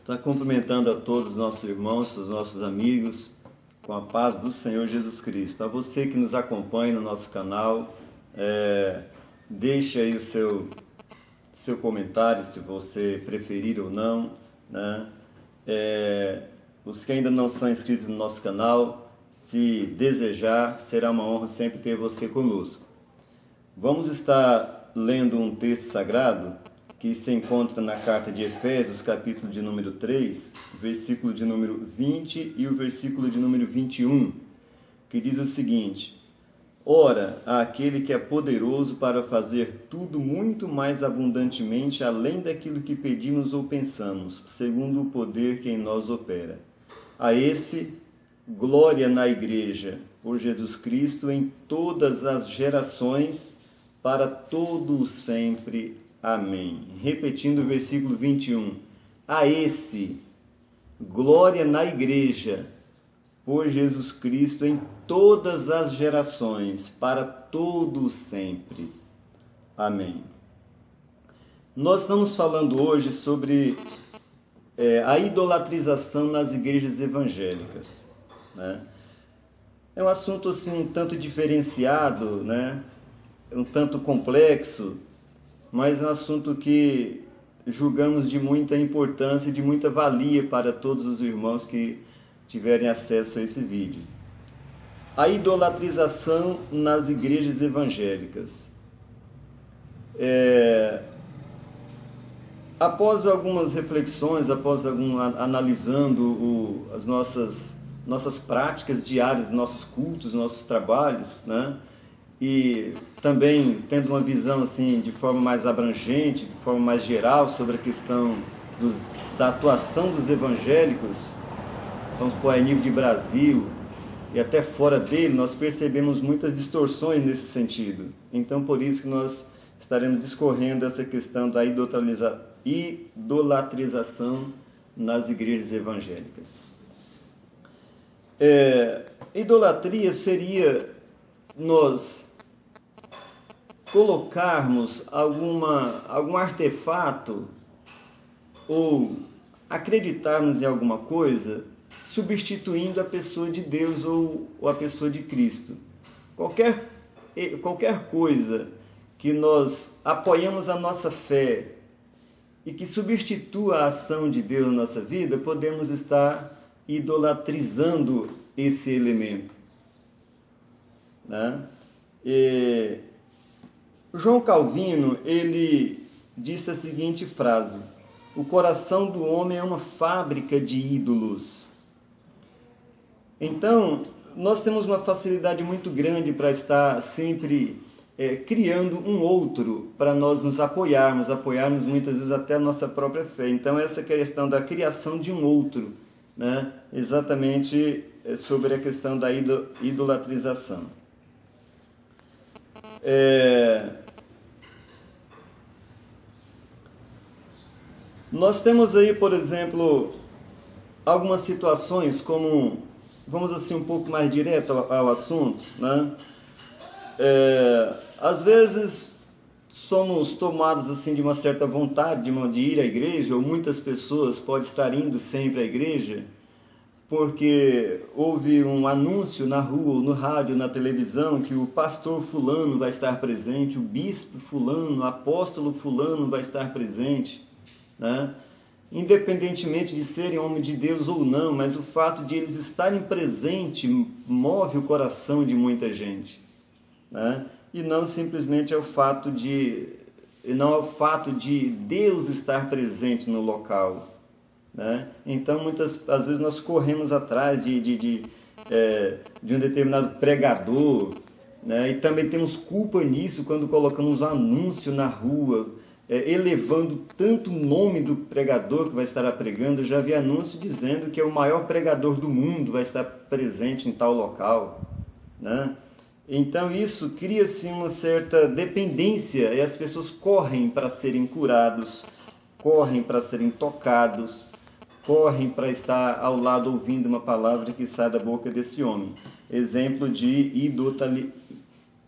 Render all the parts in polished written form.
Está cumprimentando a todos os nossos irmãos, os nossos amigos, com a paz do Senhor Jesus Cristo. A você que nos acompanha no nosso canal, deixe aí o seu comentário, se você preferir ou não, né? Os que ainda não são inscritos no nosso canal, se desejar, será uma honra sempre ter você conosco. Vamos estar lendo um texto sagrado que se encontra na carta de Efésios, capítulo de número 3, versículo de número 20 e o versículo de número 21, que diz o seguinte: Ora, àquele que é poderoso para fazer tudo muito mais abundantemente além daquilo que pedimos ou pensamos, segundo o poder que em nós opera. A esse, glória na Igreja, por Jesus Cristo, em todas as gerações, para todo sempre. Amém. Repetindo o versículo 21. A esse, glória na Igreja, por Jesus Cristo, em todas as gerações, para todo sempre. Amém. Nós estamos falando hoje sobre a idolatrização nas igrejas evangélicas, né? É um assunto assim um tanto diferenciado, né? Um tanto complexo, mas é um assunto que julgamos de muita importância e de muita valia para todos os irmãos que tiverem acesso a esse vídeo. A idolatrização nas igrejas evangélicas. Após algumas reflexões, analisando as nossas práticas diárias, nossos cultos, nossos trabalhos, né? E também tendo uma visão assim de forma mais abrangente, de forma mais geral sobre a questão da atuação dos evangélicos, vamos pôr a nível de Brasil e até fora dele, nós percebemos muitas distorções nesse sentido. Então, por isso que nós estaremos discorrendo essa questão da idolatrização nas igrejas evangélicas. Idolatria seria nós colocarmos algum artefato ou acreditarmos em alguma coisa substituindo a pessoa de Deus ou a pessoa de Cristo. Qualquer coisa que nós apoiamos a nossa fé e que substitua a ação de Deus na nossa vida, podemos estar idolatrizando esse elemento, né? João Calvino, ele disse a seguinte frase: o coração do homem é uma fábrica de ídolos. Então, nós temos uma facilidade muito grande para estar sempre criando um outro para nós nos apoiarmos muitas vezes até a nossa própria fé. Então, essa questão da criação de um outro, né? Exatamente sobre a questão da idolatrização. Nós temos aí, por exemplo, algumas situações como, vamos assim um pouco mais direto ao assunto, né? Às vezes somos tomados assim de uma certa vontade de ir à igreja, ou muitas pessoas podem estar indo sempre à igreja porque houve um anúncio na rua, ou no rádio, na televisão, que o pastor fulano vai estar presente, o bispo fulano, o apóstolo fulano vai estar presente, né? Independentemente de serem homens de Deus ou não, mas o fato de eles estarem presentes move o coração de muita gente, né? E não simplesmente é o fato de Deus estar presente no local, né? Então, às vezes nós corremos atrás de um determinado pregador, né? E também temos culpa nisso quando colocamos um anúncio na rua, elevando tanto o nome do pregador que vai estar pregando. Eu já vi anúncio dizendo que é o maior pregador do mundo, vai estar presente em tal local, né? Então isso cria-se uma certa dependência e as pessoas correm para serem curados, correm para serem tocados, correm para estar ao lado ouvindo uma palavra que sai da boca desse homem. Exemplo de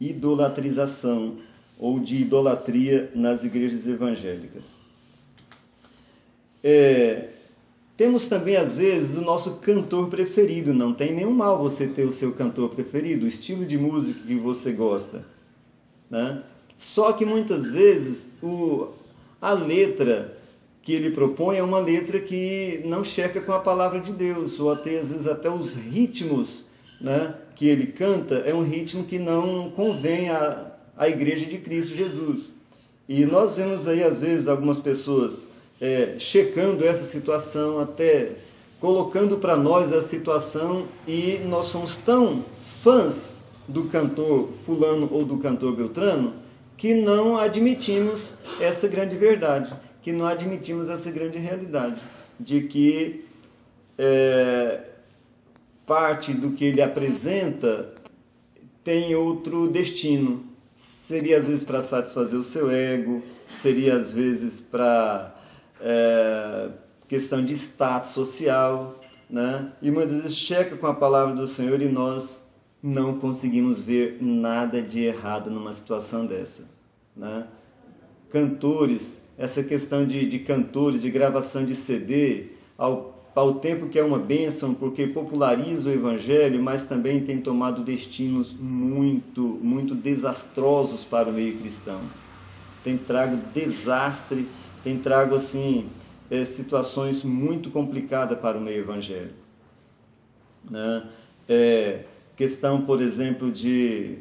idolatrização ou de idolatria nas igrejas evangélicas. Temos também, às vezes, o nosso cantor preferido. Não tem nenhum mal você ter o seu cantor preferido, o estilo de música que você gosta, né? Só que muitas vezes a letra que ele propõe é uma letra que não checa com a palavra de Deus, ou até, às vezes até os ritmos, né, que ele canta é um ritmo que não convém à Igreja de Cristo Jesus. E nós vemos aí, às vezes, algumas pessoas checando essa situação, até colocando para nós a situação, e nós somos tão fãs do cantor fulano ou do cantor beltrano que não admitimos essa grande verdade, que não admitimos essa grande realidade, de que parte do que ele apresenta tem outro destino. Seria às vezes para satisfazer o seu ego, seria às vezes para questão de status social, né? E muitas vezes checa com a palavra do Senhor e nós não conseguimos ver nada de errado numa situação dessa, né? Cantores, essa questão de cantores, de gravação de CD, ao tempo que é uma bênção, porque populariza o Evangelho, mas também tem tomado destinos muito, muito desastrosos para o meio cristão. Tem trago desastre, tem trago assim, situações muito complicadas para o meio evangélico, né? Questão, por exemplo, de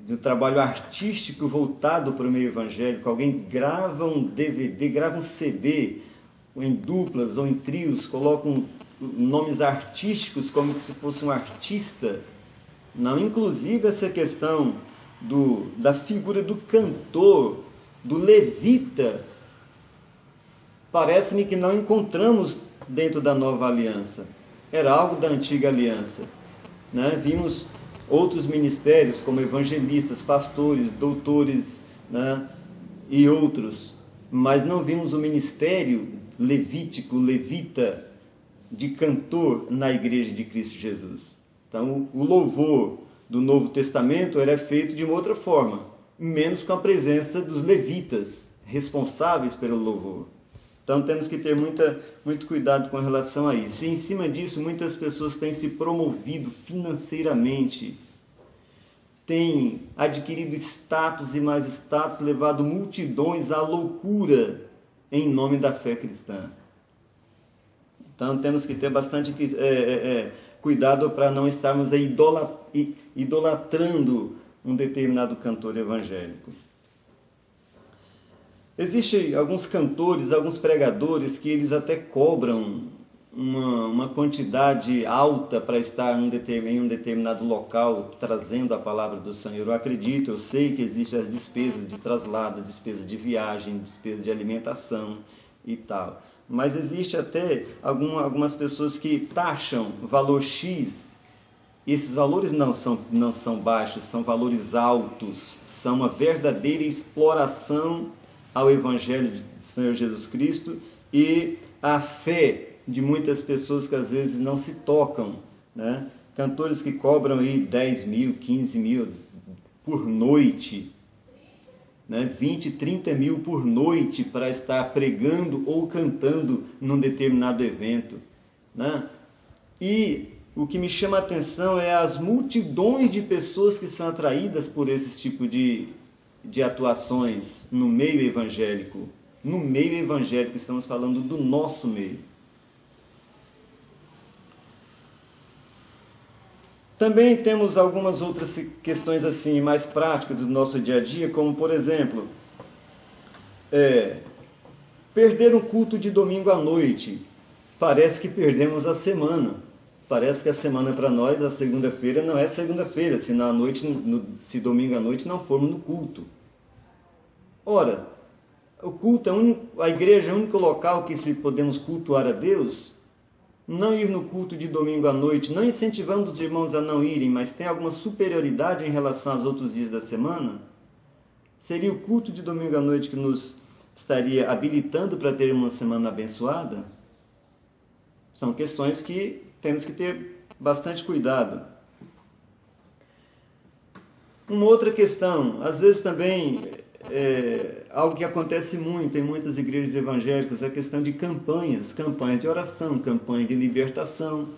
um trabalho artístico voltado para o meio evangélico. Alguém grava um DVD, grava um CD, em duplas ou em trios, colocam nomes artísticos como se fosse um artista. Não, inclusive essa questão da figura do cantor, do levita, parece-me que não encontramos dentro da nova aliança. Era algo da antiga aliança, né? Vimos outros ministérios como evangelistas, pastores, doutores, né? E outros, mas não vimos o ministério levítico, levita, de cantor na Igreja de Cristo Jesus. Então, o louvor do Novo Testamento era feito de uma outra forma, menos com a presença dos levitas, responsáveis pelo louvor. Então, temos que ter muito cuidado com relação a isso. E, em cima disso, muitas pessoas têm se promovido financeiramente, têm adquirido status e mais status, levado multidões à loucura em nome da fé cristã. Então temos que ter bastante cuidado para não estarmos idolatrando um determinado cantor evangélico. Existem alguns cantores, alguns pregadores que eles até cobram uma quantidade alta para estar em um determinado local trazendo a palavra do Senhor. Eu acredito, eu sei que existem as despesas de traslado, despesas de viagem, despesas de alimentação e tal. Mas existe até algumas pessoas que taxam valor X. Esses valores não são baixos, são valores altos. São uma verdadeira exploração ao Evangelho do Senhor Jesus Cristo e à fé de muitas pessoas que às vezes não se tocam, né? Cantores que cobram aí 10 mil, 15 mil por noite, né? 20, 30 mil por noite para estar pregando ou cantando num determinado evento, né? E o que me chama a atenção é as multidões de pessoas que são atraídas por esse tipo de atuações no meio evangélico. No meio evangélico, estamos falando do nosso meio. Também temos algumas outras questões assim mais práticas do nosso dia a dia, como por exemplo, perder um culto de domingo à noite. Parece que perdemos a semana. Parece que a semana para nós, a segunda-feira, não é segunda-feira, se domingo à noite não formos no culto. Ora, o culto a igreja é o único local que se podemos cultuar a Deus. Não ir no culto de domingo à noite, não incentivando os irmãos a não irem, mas tem alguma superioridade em relação aos outros dias da semana? Seria o culto de domingo à noite que nos estaria habilitando para ter uma semana abençoada? São questões que temos que ter bastante cuidado. Uma outra questão, às vezes também algo que acontece muito em muitas igrejas evangélicas, a questão de campanhas de oração, campanha de libertação,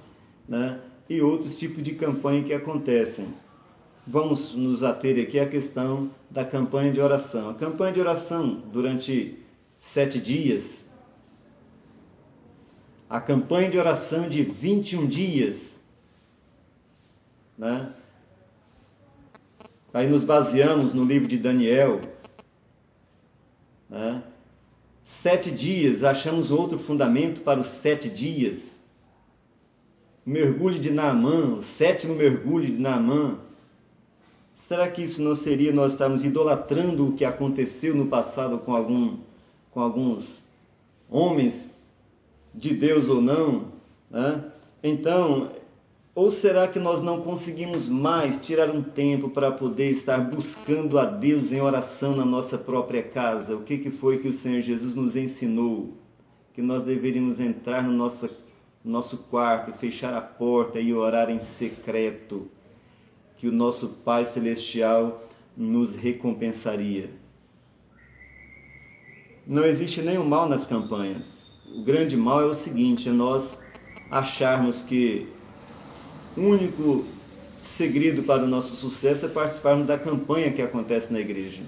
né? E outros tipos de campanha que acontecem. Vamos nos ater aqui à questão da campanha de oração. A campanha de oração durante 7 dias, a campanha de oração de 21 dias, né? Aí nos baseamos no livro de Daniel, né? 7 dias, achamos outro fundamento para os 7 dias. O mergulho de Naamã, o 7º mergulho de Naamã. Será que isso não seria nós estarmos idolatrando o que aconteceu no passado com alguns homens de Deus ou não, né? Então, ou será que nós não conseguimos mais tirar um tempo para poder estar buscando a Deus em oração na nossa própria casa? O que foi que o Senhor Jesus nos ensinou? Que nós deveríamos entrar no nosso quarto, fechar a porta e orar em secreto, que o nosso Pai Celestial nos recompensaria. Não existe nenhum mal nas campanhas. O grande mal é o seguinte, é nós acharmos que o único segredo para o nosso sucesso é participarmos da campanha que acontece na igreja,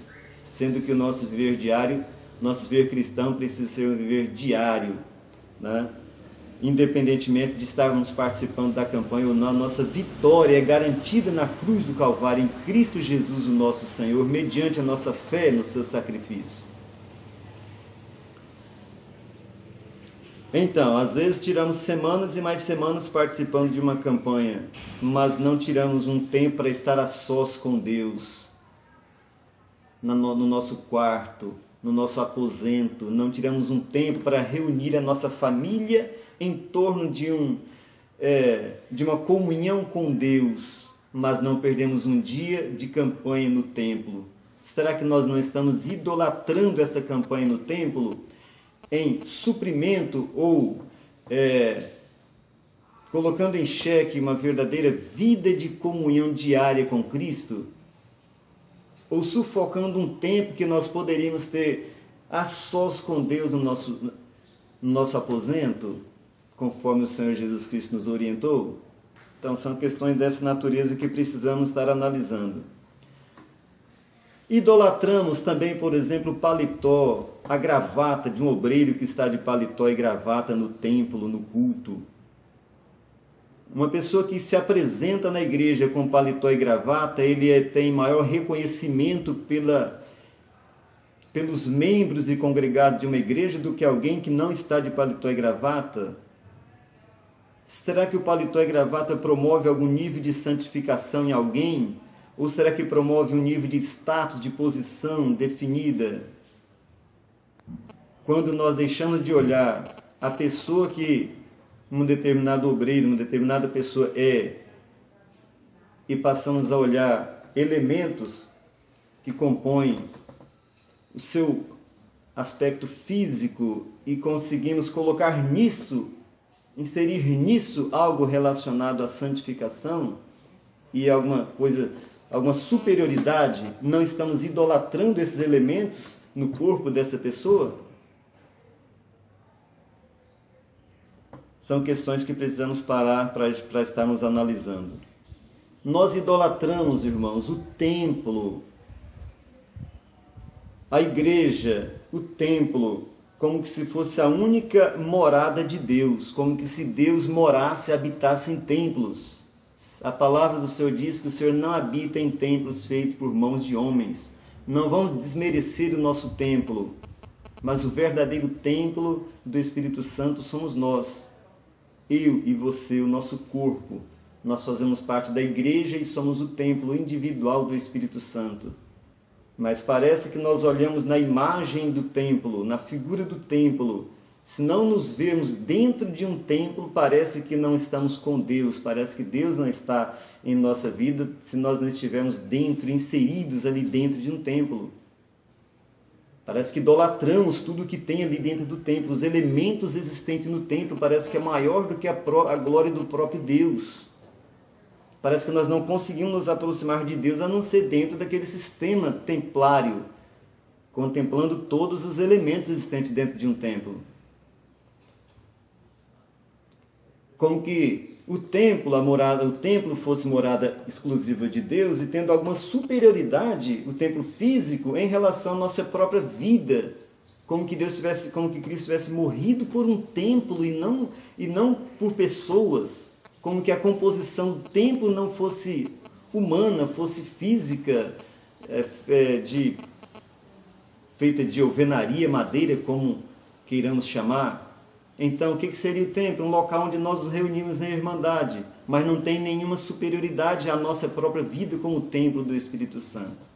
sendo que o nosso viver diário, nosso viver cristão precisa ser um viver diário, né? Independentemente de estarmos participando da campanha ou não, a nossa vitória é garantida na cruz do Calvário, em Cristo Jesus, o nosso Senhor, mediante a nossa fé no seu sacrifício. Então, às vezes tiramos semanas e mais semanas participando de uma campanha, mas não tiramos um tempo para estar a sós com Deus, no nosso quarto, no nosso aposento. Não tiramos um tempo para reunir a nossa família em torno de uma comunhão com Deus, mas não perdemos um dia de campanha no templo. Será que nós não estamos idolatrando essa campanha no templo em suprimento ou colocando em xeque uma verdadeira vida de comunhão diária com Cristo? Ou sufocando um tempo que nós poderíamos ter a sós com Deus no nosso aposento, conforme o Senhor Jesus Cristo nos orientou? Então são questões dessa natureza que precisamos estar analisando. Idolatramos também, por exemplo, o paletó, a gravata de um obreiro que está de paletó e gravata no templo, no culto. Uma pessoa que se apresenta na igreja com paletó e gravata, ele tem maior reconhecimento pelos membros e congregados de uma igreja do que alguém que não está de paletó e gravata. Será que o paletó e gravata promove algum nível de santificação em alguém? Ou será que promove um nível de status, de posição definida? Quando nós deixamos de olhar a pessoa que um determinado obreiro, uma determinada pessoa é, e passamos a olhar elementos que compõem o seu aspecto físico e conseguimos colocar nisso, inserir nisso algo relacionado à santificação e alguma superioridade, não estamos idolatrando esses elementos no corpo dessa pessoa? São questões que precisamos parar para estarmos analisando. Nós idolatramos, irmãos, o templo, a igreja, o templo, como que se fosse a única morada de Deus, como que se Deus morasse, habitasse em templos. A palavra do Senhor diz que o Senhor não habita em templos feitos por mãos de homens. Não vamos desmerecer o nosso templo, mas o verdadeiro templo do Espírito Santo somos nós. Eu e você, o nosso corpo. Nós fazemos parte da igreja e somos o templo individual do Espírito Santo. Mas parece que nós olhamos na imagem do templo, na figura do templo. Se não nos vermos dentro de um templo, parece que não estamos com Deus, parece que Deus não está em nossa vida se nós não estivermos dentro, inseridos ali dentro de um templo. Parece que idolatramos tudo que tem ali dentro do templo. Os elementos existentes no templo parece que é maior do que a glória do próprio Deus. Parece que nós não conseguimos nos aproximar de Deus a não ser dentro daquele sistema templário, contemplando todos os elementos existentes dentro de um templo. Como que o templo fosse morada exclusiva de Deus e tendo alguma superioridade, o templo físico, em relação à nossa própria vida. Como que Cristo tivesse morrido por um templo e não por pessoas. Como que a composição do templo não fosse humana, fosse física, feita de alvenaria, madeira, como queiramos chamar. Então, o que seria o templo? Um local onde nós nos reunimos na Irmandade, mas não tem nenhuma superioridade à nossa própria vida como o templo do Espírito Santo.